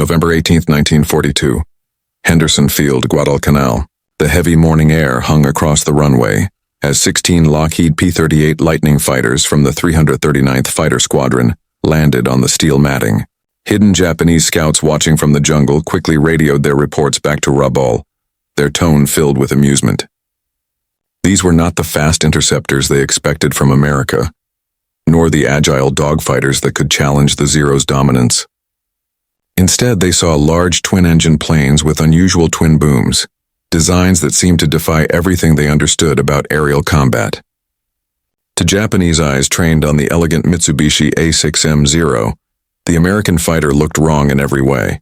November 18, 1942. Henderson Field, Guadalcanal. The heavy morning air hung across the runway as 16 Lockheed P-38 Lightning fighters from the 339th Fighter Squadron landed on the steel matting. Hidden Japanese scouts watching from the jungle quickly radioed their reports back to Rabaul, their tone filled with amusement. These were not the fast interceptors they expected from America, nor the agile dogfighters that could challenge the Zero's dominance. Instead, they saw large twin-engine planes with unusual twin booms, designs that seemed to defy everything they understood about aerial combat. To Japanese eyes trained on the elegant Mitsubishi A6M0, the American fighter looked wrong in every way.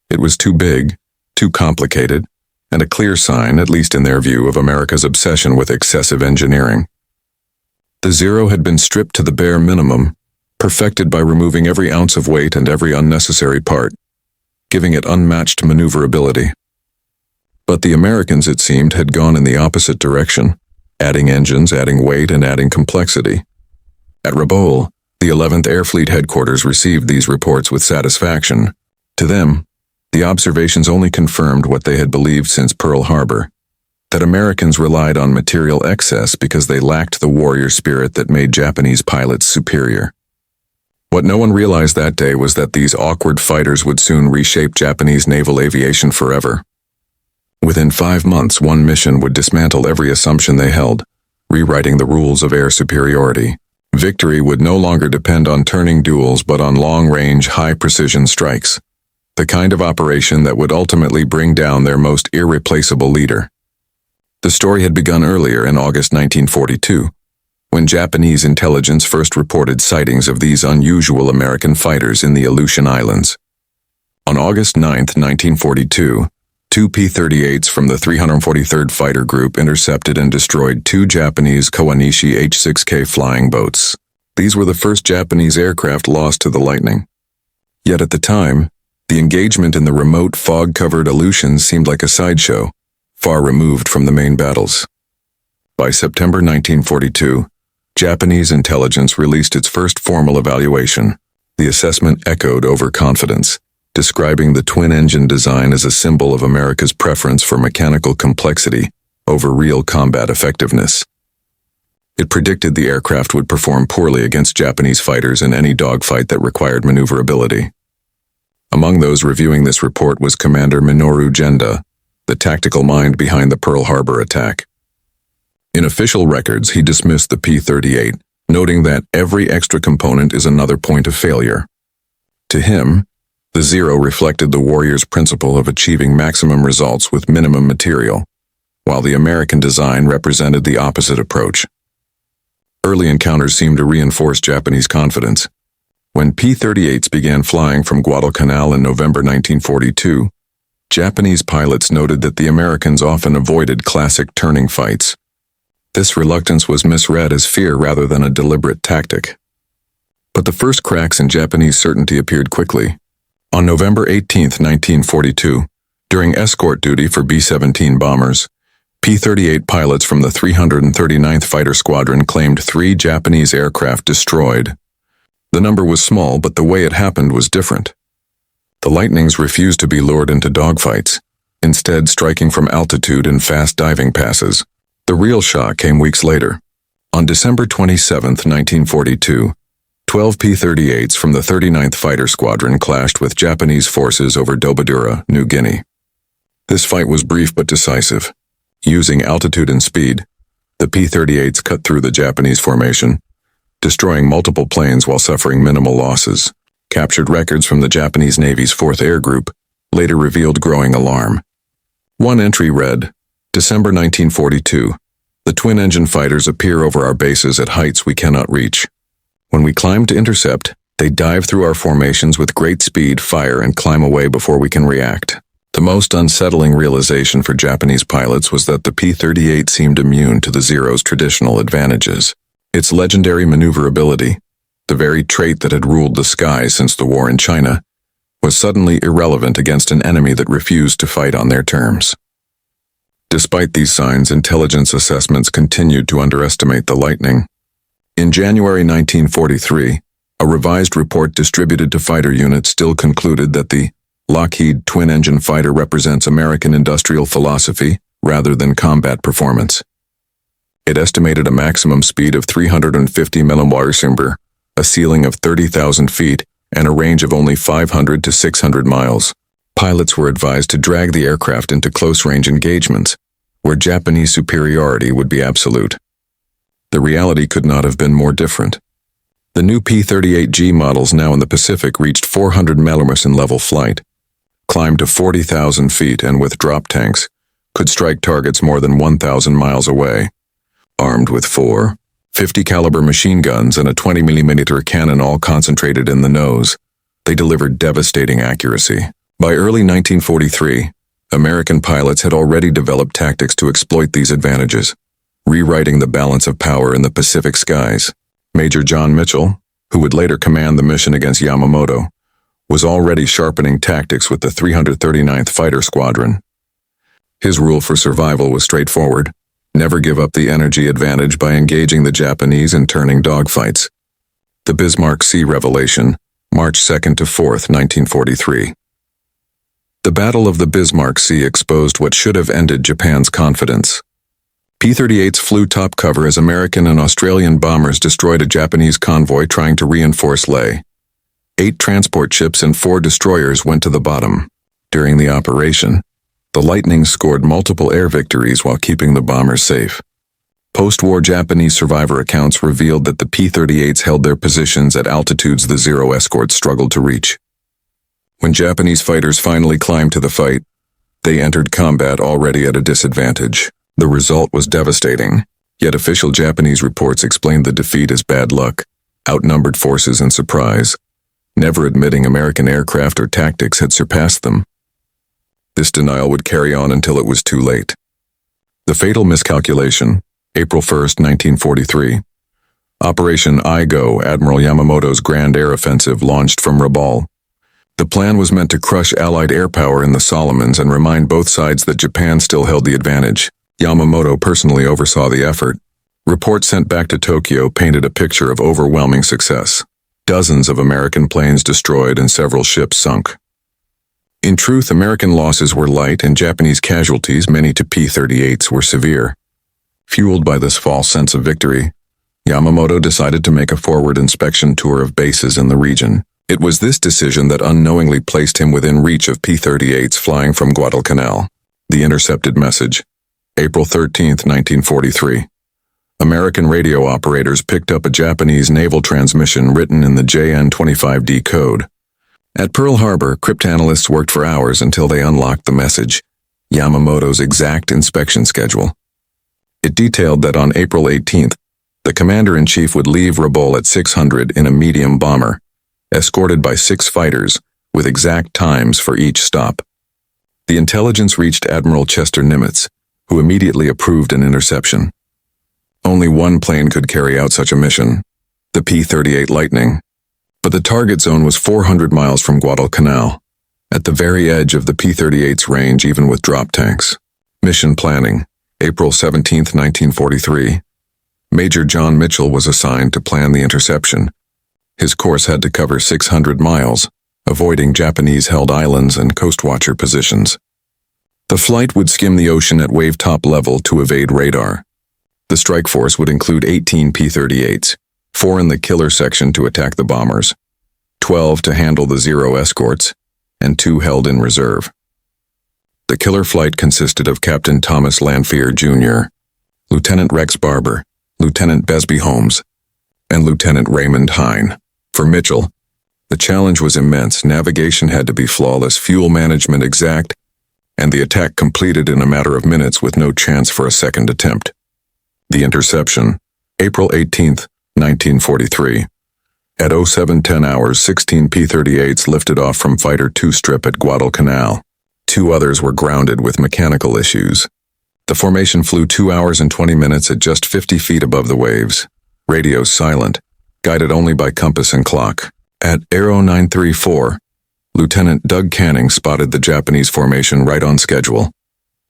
It was too big, too complicated, and a clear sign, at least in their view, of America's obsession with excessive engineering. The Zero had been stripped to the bare minimum, perfected by removing every ounce of weight and every unnecessary part, giving it unmatched maneuverability. But the Americans, it seemed, had gone in the opposite direction, adding engines, adding weight, and adding complexity. At Rabaul, the 11th Air Fleet headquarters received these reports with satisfaction. To them, the observations only confirmed what they had believed since Pearl Harbor, that Americans relied on material excess because they lacked the warrior spirit that made Japanese pilots superior. What no one realized that day was that these awkward fighters would soon reshape Japanese naval aviation forever. Within 5 months, one mission would dismantle every assumption they held, rewriting the rules of air superiority. Victory would no longer depend on turning duels but on long-range, high-precision strikes, the kind of operation that would ultimately bring down their most irreplaceable leader. The story had begun earlier in August 1942, when Japanese intelligence first reported sightings of these unusual American fighters in the Aleutian Islands. On August 9, 1942, 2 P-38s from the 343rd Fighter Group intercepted and destroyed 2 Japanese Kawanishi H-6K flying boats. These were the first Japanese aircraft lost to the Lightning. Yet at the time, the engagement in the remote fog-covered Aleutians seemed like a sideshow, far removed from the main battles. By September 1942, Japanese intelligence released its first formal evaluation. The assessment echoed overconfidence, describing the twin-engine design as a symbol of America's preference for mechanical complexity over real combat effectiveness. It predicted the aircraft would perform poorly against Japanese fighters in any dogfight that required maneuverability. Among those reviewing this report was Commander Minoru Genda, the tactical mind behind the Pearl Harbor attack. In official records, he dismissed the P-38, noting that every extra component is another point of failure. To him, the Zero reflected the warrior's principle of achieving maximum results with minimum material, while the American design represented the opposite approach. Early encounters seemed to reinforce Japanese confidence. When P-38s began flying from Guadalcanal in November 1942, Japanese pilots noted that the Americans often avoided classic turning fights. This reluctance was misread as fear rather than a deliberate tactic. But the first cracks in Japanese certainty appeared quickly. On November 18, 1942, during escort duty for B-17 bombers, P-38 pilots from the 339th Fighter Squadron claimed 3 Japanese aircraft destroyed. The number was small, but the way it happened was different. The Lightnings refused to be lured into dogfights, instead striking from altitude in fast diving passes. The real shock came weeks later. On December 27, 1942, 12 P-38s from the 39th Fighter Squadron clashed with Japanese forces over Dobadura, New Guinea. This fight was brief but decisive. Using altitude and speed, the P-38s cut through the Japanese formation, destroying multiple planes while suffering minimal losses. Captured records from the Japanese Navy's 4th Air Group later revealed growing alarm. One entry read, December 1942, the twin-engine fighters appear over our bases at heights we cannot reach. When we climb to intercept, they dive through our formations with great speed, fire, and climb away before we can react. The most unsettling realization for Japanese pilots was that the P-38 seemed immune to the Zero's traditional advantages. Its legendary maneuverability, the very trait that had ruled the skies since the war in China, was suddenly irrelevant against an enemy that refused to fight on their terms. Despite these signs, intelligence assessments continued to underestimate the Lightning. In January 1943, a revised report distributed to fighter units still concluded that the Lockheed twin-engine fighter represents American industrial philosophy rather than combat performance. It estimated a maximum speed of 350 mph, a ceiling of 30,000 feet, and a range of only 500 to 600 miles. Pilots were advised to drag the aircraft into close-range engagements, where Japanese superiority would be absolute. The reality could not have been more different. The new P-38G models now in the Pacific reached 400 mph in level flight, climbed to 40,000 feet, and with drop tanks, could strike targets more than 1,000 miles away. Armed with 4 50 caliber machine guns and a 20 mm cannon all concentrated in the nose, they delivered devastating accuracy. By early 1943, American pilots had already developed tactics to exploit these advantages, rewriting the balance of power in the Pacific skies. Major John Mitchell, who would later command the mission against Yamamoto, was already sharpening tactics with the 339th Fighter Squadron. His rule for survival was straightforward: never give up the energy advantage by engaging the Japanese in turning dogfights. The Bismarck Sea Revelation, March 2nd to 4th, 1943. The Battle of the Bismarck Sea exposed what should have ended Japan's confidence. P-38s flew top cover as American and Australian bombers destroyed a Japanese convoy trying to reinforce Leh. 8 transport ships and 4 destroyers went to the bottom. During the operation, the Lightning scored multiple air victories while keeping the bombers safe. Post-war Japanese survivor accounts revealed that the P-38s held their positions at altitudes the Zero escorts struggled to reach. When Japanese fighters finally climbed to the fight, they entered combat already at a disadvantage. The result was devastating, yet official Japanese reports explained the defeat as bad luck, outnumbered forces, and surprise, never admitting American aircraft or tactics had surpassed them. This denial would carry on until it was too late. The fatal miscalculation, April 1, 1943. Operation I-Go, Admiral Yamamoto's grand air offensive, launched from Rabaul. The plan was meant to crush Allied air power in the Solomons and remind both sides that Japan still held the advantage. Yamamoto personally oversaw the effort. Reports sent back to Tokyo painted a picture of overwhelming success. Dozens of American planes destroyed and several ships sunk. In truth, American losses were light and Japanese casualties, many to P-38s, were severe. Fueled by this false sense of victory, Yamamoto decided to make a forward inspection tour of bases in the region. It was this decision that unknowingly placed him within reach of P-38s flying from Guadalcanal. The intercepted message, April 13, 1943. American radio operators picked up a Japanese naval transmission written in the JN-25D code. At Pearl Harbor, cryptanalysts worked for hours until they unlocked the message, Yamamoto's exact inspection schedule. It detailed that on April 18th, the commander-in-chief would leave Rabaul at 600 in a medium bomber, escorted by 6 fighters, with exact times for each stop. The intelligence reached Admiral Chester Nimitz, who immediately approved an interception. Only one plane could carry out such a mission, the P-38 Lightning. But the target zone was 400 miles from Guadalcanal, at the very edge of the P-38's range even with drop tanks. Mission planning, April 17, 1943. Major John Mitchell was assigned to plan the interception. His course had to cover 600 miles, avoiding Japanese-held islands and coastwatcher positions. The flight would skim the ocean at wave-top level to evade radar. The strike force would include 18 P-38s, 4 in the killer section to attack the bombers, 12 to handle the Zero escorts, and 2 held in reserve. The killer flight consisted of Captain Thomas Lanphier, Jr., Lieutenant Rex Barber, Lieutenant Besby Holmes, and Lieutenant Raymond Hine. For Mitchell, the challenge was immense. Navigation had to be flawless, fuel management exact, and the attack completed in a matter of minutes with no chance for a second attempt. The interception, April 18, 1943. At 07:10 hours, 16 P-38s lifted off from Fighter 2 strip at Guadalcanal. 2 others were grounded with mechanical issues. The formation flew 2 hours and 20 minutes at just 50 feet above the waves. Radios silent, guided only by compass and clock. At Aero 934, Lieutenant Doug Canning spotted the Japanese formation right on schedule.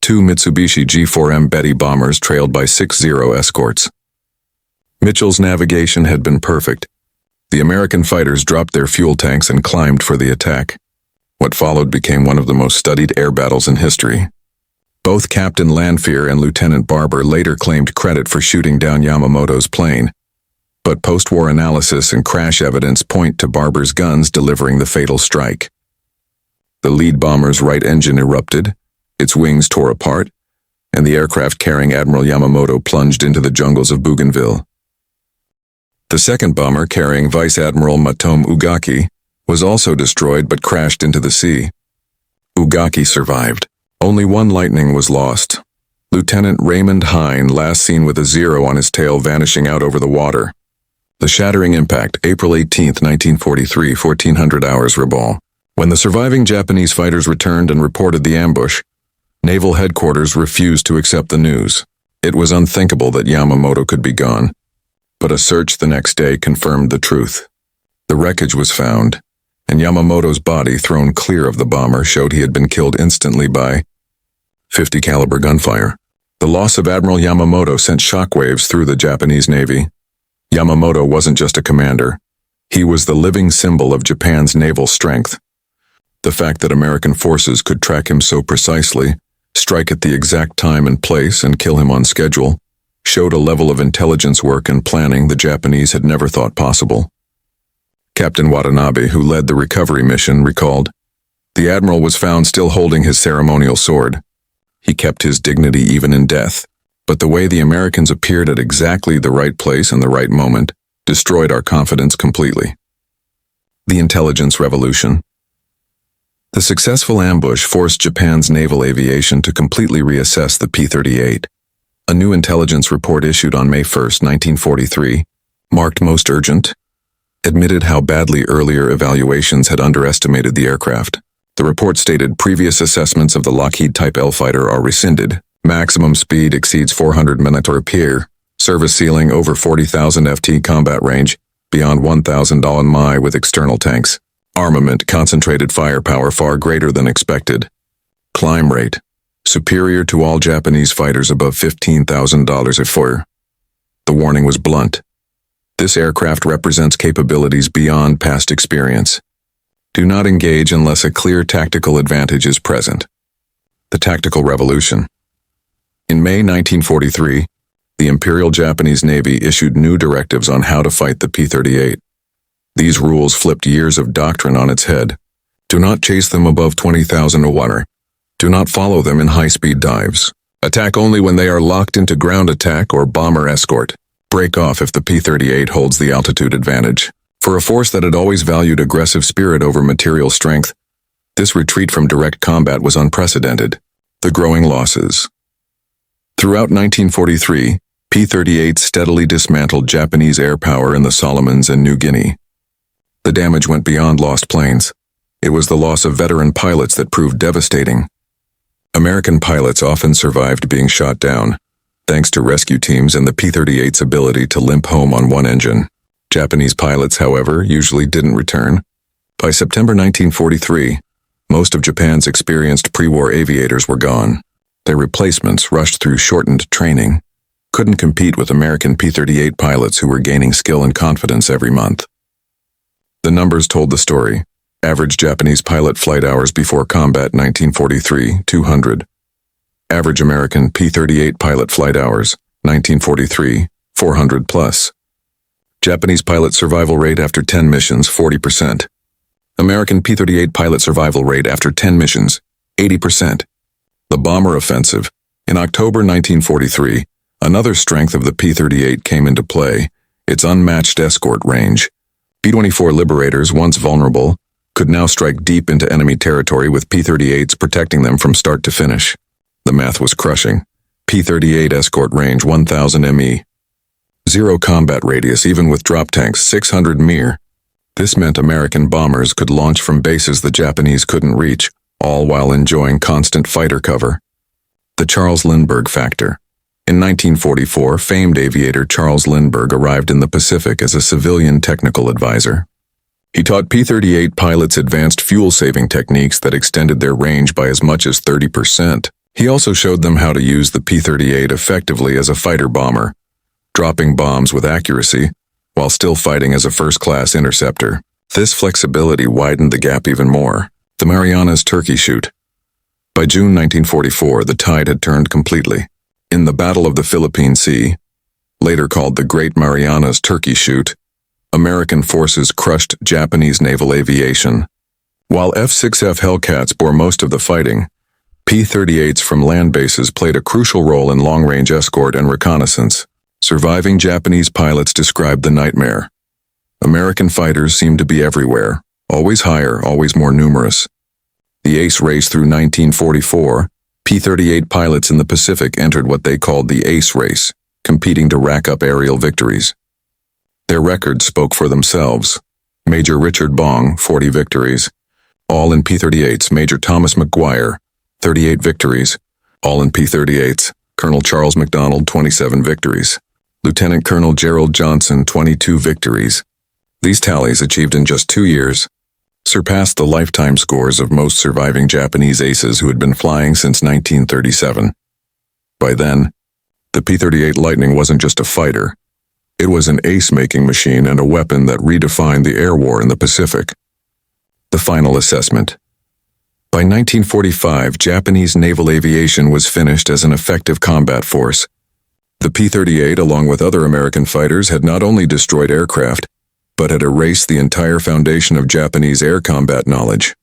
2 Mitsubishi G4M Betty bombers trailed by 6 Zero escorts. Mitchell's navigation had been perfect. The American fighters dropped their fuel tanks and climbed for the attack. What followed became one of the most studied air battles in history. Both Captain Lanfear and Lieutenant Barber later claimed credit for shooting down Yamamoto's plane, but post-war analysis and crash evidence point to Barber's guns delivering the fatal strike. The lead bomber's right engine erupted, its wings tore apart, and the aircraft carrying Admiral Yamamoto plunged into the jungles of Bougainville. The second bomber, carrying Vice Admiral Matome Ugaki, was also destroyed but crashed into the sea. Ugaki survived. Only one Lightning was lost. Lieutenant Raymond Hine, last seen with a 0 on his tail, vanishing out over the water. The shattering impact, April 18, 1943, 1400 hours Rabaul. When the surviving Japanese fighters returned and reported the ambush, Naval Headquarters refused to accept the news. It was unthinkable that Yamamoto could be gone. But a search the next day confirmed the truth. The wreckage was found, and Yamamoto's body, thrown clear of the bomber, showed he had been killed instantly by .50 caliber gunfire. The loss of Admiral Yamamoto sent shockwaves through the Japanese Navy. Yamamoto wasn't just a commander. He was the living symbol of Japan's naval strength. The fact that American forces could track him so precisely, strike at the exact time and place, and kill him on schedule, showed a level of intelligence work and planning the Japanese had never thought possible. Captain Watanabe, who led the recovery mission, recalled, "The Admiral was found still holding his ceremonial sword. He kept his dignity even in death, but the way the Americans appeared at exactly the right place and the right moment destroyed our confidence completely." The Intelligence Revolution. The successful ambush forced Japan's naval aviation to completely reassess the P-38. A new intelligence report issued on May 1, 1943, marked most urgent, admitted how badly earlier evaluations had underestimated the aircraft. The report stated previous assessments of the Lockheed Type L fighter are rescinded. Maximum speed exceeds 400 mph, service ceiling over 40,000 ft, combat range beyond 1,000 mi with external tanks. Armament, concentrated firepower far greater than expected. Climb rate, superior to all Japanese fighters above $15,000 a fire. The warning was blunt. This aircraft represents capabilities beyond past experience. Do not engage unless a clear tactical advantage is present. The Tactical Revolution. In May 1943, the Imperial Japanese Navy issued new directives on how to fight the P-38. These rules flipped years of doctrine on its head. Do not chase them above 20,000 water. Do not follow them in high-speed dives. Attack only when they are locked into ground attack or bomber escort. Break off if the P-38 holds the altitude advantage. For a force that had always valued aggressive spirit over material strength, this retreat from direct combat was unprecedented. The growing losses. Throughout 1943, P-38 steadily dismantled Japanese air power in the Solomons and New Guinea. The damage went beyond lost planes. It was the loss of veteran pilots that proved devastating. American pilots often survived being shot down, thanks to rescue teams and the P-38's ability to limp home on one engine. Japanese pilots, however, usually didn't return. By September 1943, most of Japan's experienced pre-war aviators were gone. Their replacements, rushed through shortened training, couldn't compete with American P-38 pilots who were gaining skill and confidence every month. The numbers told the story. Average Japanese pilot flight hours before combat 1943, 200. Average American P-38 pilot flight hours, 1943, 400 plus. Japanese pilot survival rate after 10 missions, 40%. American P-38 pilot survival rate after 10 missions, 80%. The bomber offensive. In October 1943, another strength of the P-38 came into play, its unmatched escort range. P-24 Liberators, once vulnerable, could now strike deep into enemy territory with P-38s protecting them from start to finish. The math was crushing. P-38 escort range 1,000 ME. Zero combat radius even with drop tanks, 600 mir. This meant American bombers could launch from bases the Japanese couldn't reach, all while enjoying constant fighter cover. The Charles Lindbergh factor. In 1944, famed aviator Charles Lindbergh arrived in the Pacific as a civilian technical advisor. He taught P-38 pilots advanced fuel-saving techniques that extended their range by as much as 30%. He also showed them how to use the P-38 effectively as a fighter bomber, dropping bombs with accuracy while still fighting as a first-class interceptor. This flexibility widened the gap even more. The Marianas Turkey Shoot. By June 1944, the tide had turned completely. In the Battle of the Philippine Sea, later called the Great Marianas Turkey Shoot, American forces crushed Japanese naval aviation. While F-6F Hellcats bore most of the fighting, P-38s from land bases played a crucial role in long-range escort and reconnaissance. Surviving Japanese pilots described the nightmare. American fighters seemed to be everywhere, always higher, always more numerous. The ace race through 1944, P-38 pilots in the Pacific entered what they called the ace race, competing to rack up aerial victories. Their records spoke for themselves. Major Richard Bong, 40 victories. All in P-38s. Major Thomas McGuire, 38 victories. All in P-38s. Colonel Charles McDonald, 27 victories. Lieutenant Colonel Gerald Johnson, 22 victories. These tallies, achieved in just 2 years, surpassed the lifetime scores of most surviving Japanese aces who had been flying since 1937. By then, the P-38 Lightning wasn't just a fighter. It was an ace-making machine and a weapon that redefined the air war in the Pacific. The final assessment. By 1945, Japanese naval aviation was finished as an effective combat force. The P-38, along with other American fighters, had not only destroyed aircraft, but had erased the entire foundation of Japanese air combat knowledge.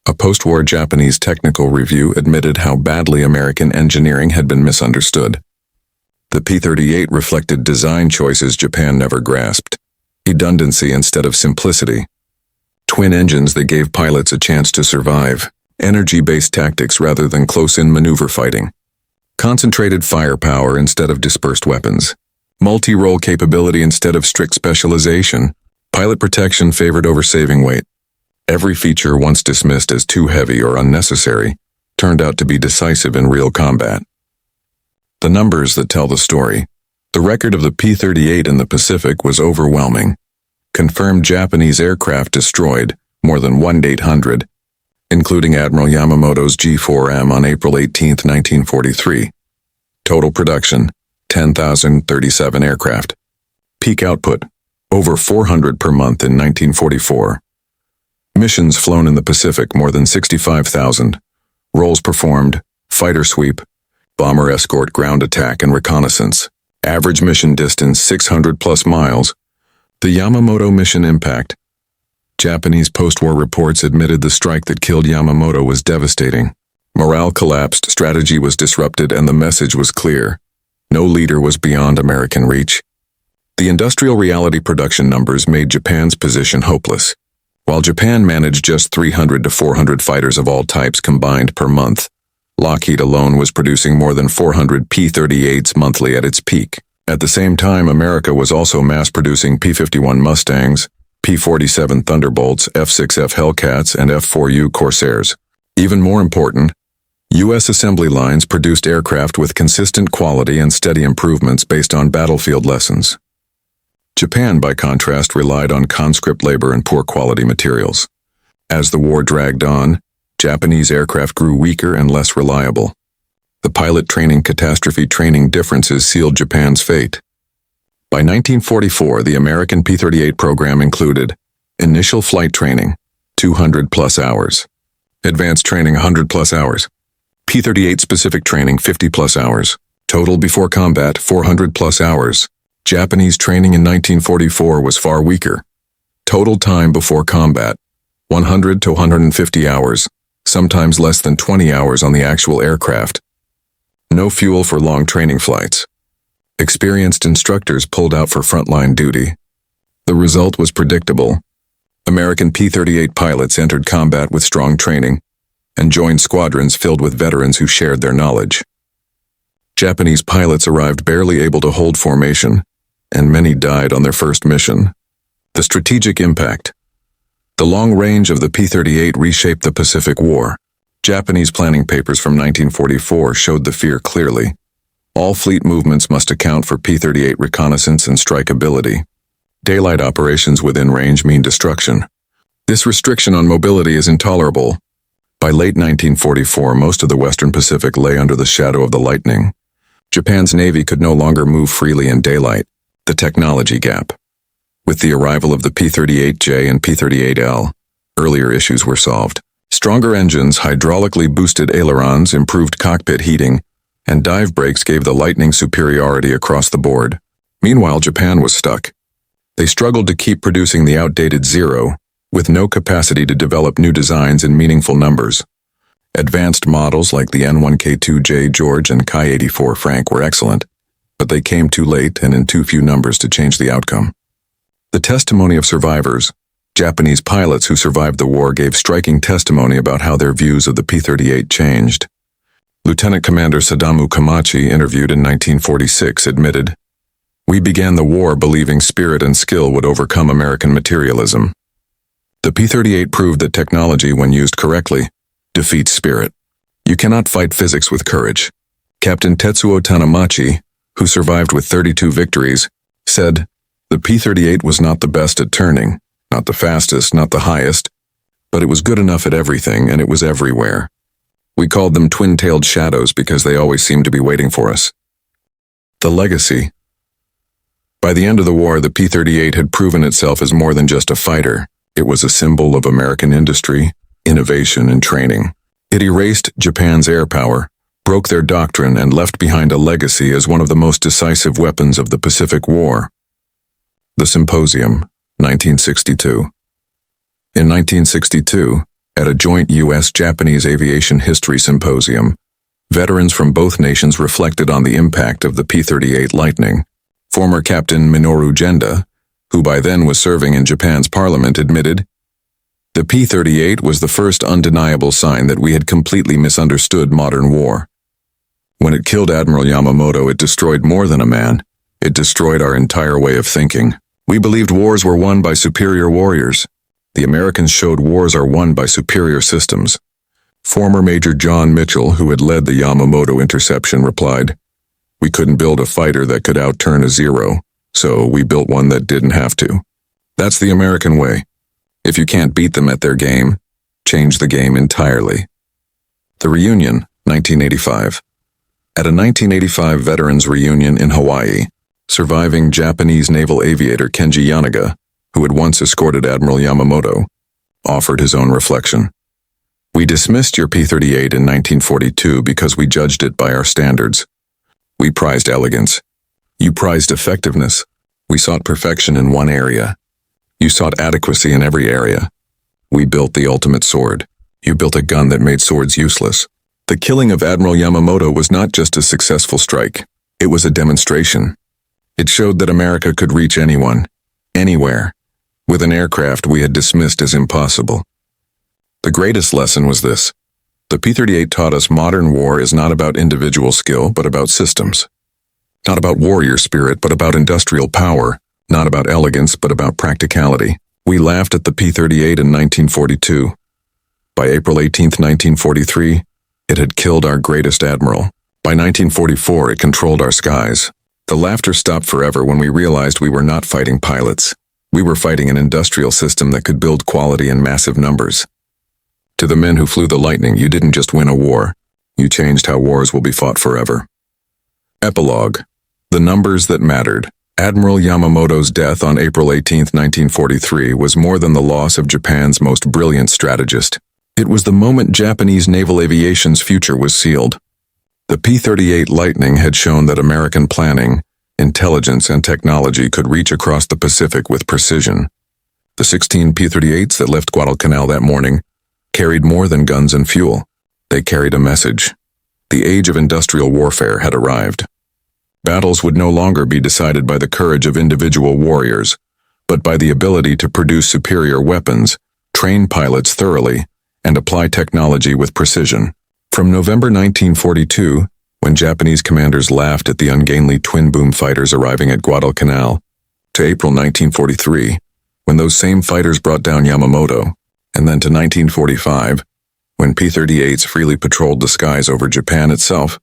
A post-war Japanese technical review admitted how badly American engineering had been misunderstood. The P-38 reflected design choices Japan never grasped: redundancy instead of simplicity, twin engines that gave pilots a chance to survive, energy-based tactics rather than close-in maneuver fighting, concentrated firepower instead of dispersed weapons, multi-role capability instead of strict specialization, pilot protection favored over saving weight. Every feature once dismissed as too heavy or unnecessary turned out to be decisive in real combat. The numbers that tell the story. The record of the P-38 in the Pacific was overwhelming. Confirmed Japanese aircraft destroyed, more than 1,800, including Admiral Yamamoto's G-4M on April 18, 1943. Total production, 10,037 aircraft. Peak output, over 400 per month in 1944. Missions flown in the Pacific, more than 65,000. Roles performed: fighter sweep, bomber escort, ground attack, and reconnaissance. Average mission distance 600+ miles. The Yamamoto mission impact. Japanese post-war reports admitted the strike that killed Yamamoto was devastating. Morale collapsed, strategy was disrupted, and the message was clear: no leader was beyond American reach. The industrial reality production numbers made Japan's position hopeless. While Japan managed just 300 to 400 fighters of all types combined per month, Lockheed alone was producing more than 400 P-38s monthly at its peak. At the same time, America was also mass-producing P-51 Mustangs, P-47 Thunderbolts, F-6F Hellcats, and F-4U Corsairs. Even more important, U.S. assembly lines produced aircraft with consistent quality and steady improvements based on battlefield lessons. Japan, by contrast, relied on conscript labor and poor quality materials. As the war dragged on, Japanese aircraft grew weaker and less reliable. The pilot training catastrophe training differences sealed Japan's fate. By 1944, the American P-38 program included initial flight training, 200+ hours, advanced training, 100+ hours, P-38 specific training, 50+ hours, total before combat, 400+ hours. Japanese training in 1944 was far weaker. Total time before combat, 100 to 150 hours, sometimes less than 20 hours on the actual aircraft. No fuel for long training flights. Experienced instructors pulled out for frontline duty. The result was predictable. American P-38 pilots entered combat with strong training and joined squadrons filled with veterans who shared their knowledge. Japanese pilots arrived barely able to hold formation, and many died on their first mission. The strategic impact. The long range of the P-38 reshaped the Pacific War. Japanese planning papers from 1944 showed the fear clearly. All fleet movements must account for P-38 reconnaissance and strike ability. Daylight operations within range mean destruction. This restriction on mobility is intolerable. By late 1944, most of the Western Pacific lay under the shadow of the Lightning. Japan's Navy could no longer move freely in daylight. The technology gap. With the arrival of the P-38J and P-38L, earlier issues were solved. Stronger engines, hydraulically boosted ailerons, improved cockpit heating, and dive brakes gave the Lightning superiority across the board. Meanwhile, Japan was stuck. They struggled to keep producing the outdated Zero, with no capacity to develop new designs in meaningful numbers. Advanced models like the N1K2J George and Ki-84 Frank were excellent, but they came too late and in too few numbers to change the outcome. The testimony of survivors, Japanese pilots who survived the war, gave striking testimony about how their views of the P-38 changed. Lieutenant Commander Sadamu Kamachi, interviewed in 1946, admitted, "We began the war believing spirit and skill would overcome American materialism. The P-38 proved that technology, when used correctly, defeats spirit. You cannot fight physics with courage." Captain Tetsuo Tanamachi, who survived with 32 victories, said, "The P-38 was not the best at turning, not the fastest, not the highest, but it was good enough at everything, and it was everywhere. We called them twin-tailed shadows because they always seemed to be waiting for us." The legacy. By the end of the war, the P-38 had proven itself as more than just a fighter. It was a symbol of American industry, innovation, and training. It erased Japan's air power, broke their doctrine, and left behind a legacy as one of the most decisive weapons of the Pacific War. The Symposium, 1962. In 1962, at a joint U.S.-Japanese aviation history symposium, veterans from both nations reflected on the impact of the P-38 Lightning. Former Captain Minoru Genda, who by then was serving in Japan's parliament, admitted, "The P-38 was the first undeniable sign that we had completely misunderstood modern war. When it killed Admiral Yamamoto, it destroyed more than a man. It destroyed our entire way of thinking. We believed wars were won by superior warriors. The Americans showed wars are won by superior systems." Former Major John Mitchell, who had led the Yamamoto interception, replied, "We couldn't build a fighter that could outturn a Zero, so we built one that didn't have to. That's the American way. If you can't beat them at their game, change the game entirely." The reunion, 1985. At a 1985 veterans reunion in Hawaii, surviving Japanese naval aviator Kenji Yanaga, who had once escorted Admiral Yamamoto, offered his own reflection. "We dismissed your P-38 in 1942 because we judged it by our standards. We prized elegance. You prized effectiveness. We sought perfection in one area. You sought adequacy in every area. We built the ultimate sword. You built a gun that made swords useless." The killing of Admiral Yamamoto was not just a successful strike. It was a demonstration. It showed that America could reach anyone, anywhere, with an aircraft we had dismissed as impossible. The greatest lesson was this: the P-38 taught us modern war is not about individual skill, but about systems. Not about warrior spirit, but about industrial power. Not about elegance, but about practicality. We laughed at the P-38 in 1942. By April 18, 1943, it had killed our greatest admiral. By 1944, it controlled our skies. The laughter stopped forever when we realized we were not fighting pilots. We were fighting an industrial system that could build quality in massive numbers. To the men who flew the Lightning, you didn't just win a war. You changed how wars will be fought forever. Epilogue. The numbers that mattered. Admiral Yamamoto's death on April 18, 1943 was more than the loss of Japan's most brilliant strategist. It was the moment Japanese naval aviation's future was sealed. The P-38 Lightning had shown that American planning, intelligence, and technology could reach across the Pacific with precision. The 16 P-38s that left Guadalcanal that morning carried more than guns and fuel. They carried a message. The age of industrial warfare had arrived. Battles would no longer be decided by the courage of individual warriors, but by the ability to produce superior weapons, train pilots thoroughly, and apply technology with precision. From November 1942, when Japanese commanders laughed at the ungainly twin-boom fighters arriving at Guadalcanal, to April 1943, when those same fighters brought down Yamamoto, and then to 1945, when P-38s freely patrolled the skies over Japan itself,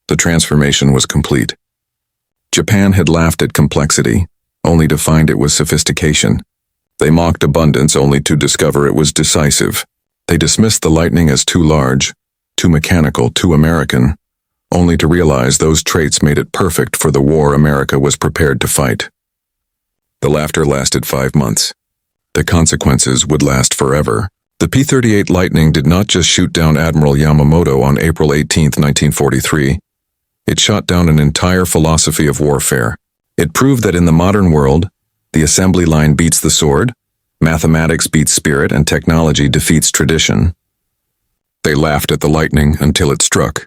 the transformation was complete. Japan had laughed at complexity, only to find it was sophistication. They mocked abundance, only to discover it was decisive. They dismissed the Lightning as too large, too mechanical, too American, only to realize those traits made it perfect for the war America was prepared to fight. The laughter lasted 5 months. The consequences would last forever. The P-38 Lightning did not just shoot down Admiral Yamamoto on April 18, 1943. It shot down an entire philosophy of warfare. It proved that in the modern world, the assembly line beats the sword, mathematics beats spirit, and technology defeats tradition. They laughed at the lightning until it struck.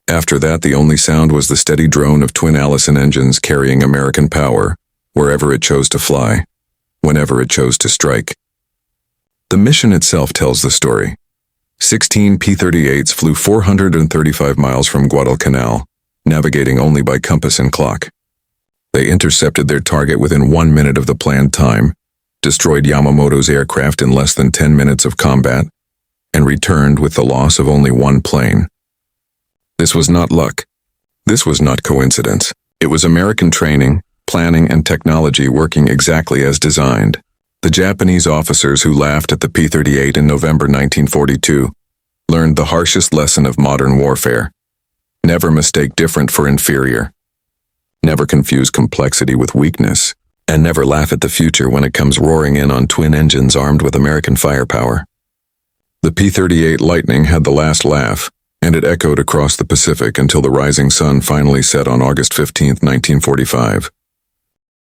After that, the only sound was the steady drone of twin Allison engines carrying American power, wherever it chose to fly, whenever it chose to strike. The mission itself tells the story. 16 P-38s flew 435 miles from Guadalcanal, navigating only by compass and clock. They intercepted their target within 1 minute of the planned time, destroyed Yamamoto's aircraft in less than 10 minutes of combat, and returned with the loss of only one plane. This was not luck. This was not coincidence. It was American training, planning, and technology working exactly as designed. The Japanese officers who laughed at the P-38 in November 1942 learned the harshest lesson of modern warfare. Never mistake different for inferior. Never confuse complexity with weakness, and never laugh at the future when it comes roaring in on twin engines armed with American firepower. The P-38 Lightning had the last laugh, and it echoed across the Pacific until the rising sun finally set on August 15, 1945.